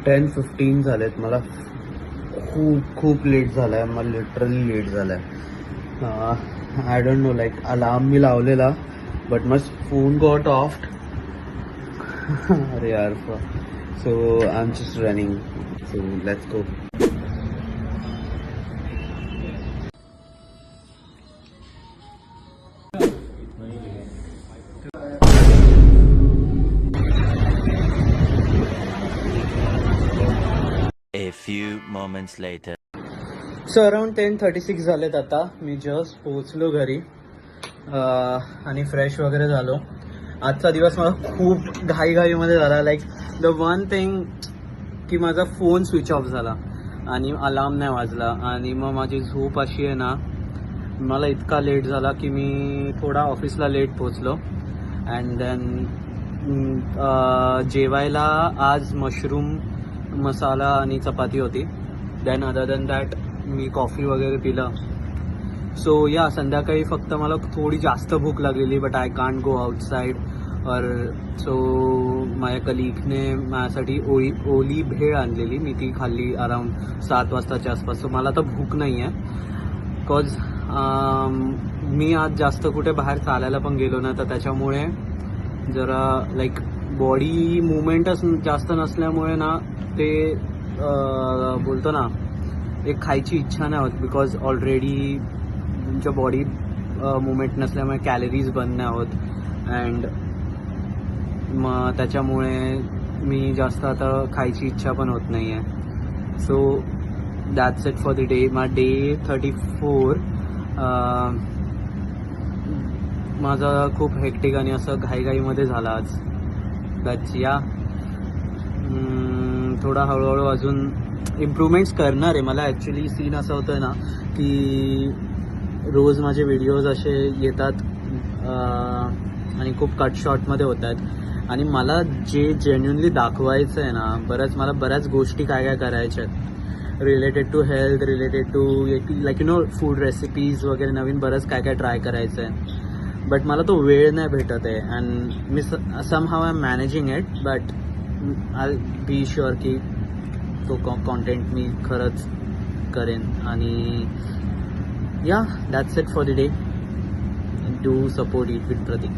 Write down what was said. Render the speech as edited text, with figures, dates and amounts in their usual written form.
10:15 झालेत. मला खूप लेट झालं आहे. मला लिटरली लेट झालं आहे. I don't know, like alarm मी लावलेला बट मग फोन गॉट ऑफ. अरे यार. So I am just running. So let's go. A few moments later. So around 10:36 झालेत. आता मी जस्ट पोहोचलो घरी आणि फ्रेश वगैरे झालो. आजचा दिवस मला खूप घाईमध्ये झाला. लाईक द वन थिंग की माझा फोन स्विच ऑफ झाला आणि अलार्म नाही वाजला आणि मग माझी झोप अशी आहे ना, मला इतका लेट झाला की मी थोडा ऑफिसला लेट पोहोचलो. अँड देन जेवायला आज मशरूम मसाला आणि चपाती होती. देन अदर दॅन दॅट मी कॉफी वगैरे पिलं. सो या संध्याकाळी फक्त मला थोडी जास्त भूक लागलेली but I can't go outside. So माझ्या कलिगने माझ्यासाठी ओली भेळ आणलेली. मी ती खाल्ली अराउंड 7 वाजताच्या आसपास. सो मला तर भूक नाही आहे बिकॉज मी आज जास्त कुठे बाहेर चालायला पण गेलो ना, तर त्याच्यामुळे जरा लाईक बॉडी मुवमेंटच जास्त नसल्यामुळे ना ते बोलतो ना, एक खायची इच्छा नाही होत बिकॉज ऑलरेडी तुमच्या बॉडी मुवमेंट नसल्यामुळे कॅलरीज बर्न नाही होत. अँड मग त्याच्यामुळे मी जास्त आता खायची इच्छा पण होत नाही आहे. So that's it for the day. My day 34 माझा खूप हेक्टिक आणि असं घाईमध्ये झाला आज. दॅट्स या. थोडा हळूहळू अजून इम्प्रूव्हमेंट्स करणार आहे. मला ॲक्च्युली सीन असं होतं आहे ना की रोज माझे व्हिडिओज असे येतात आणि खूप कट शॉर्टमध्ये होत आहेत आणि मला जे जेन्युनली दाखवायचं आहे ना, मला बऱ्याच गोष्टी काय करायच्या आहेत related to health, related to like food recipes वगैरे, नवीन बरंच काय ट्राय करायचं आहे. बट मला तो वेळ नाही भेटत आहे. अँड मी somehow I am managing it but I be sure की तो कॉन्टेंट मी खरंच करेन. आणि yeah, that's it for the day. Do support it with Pratik.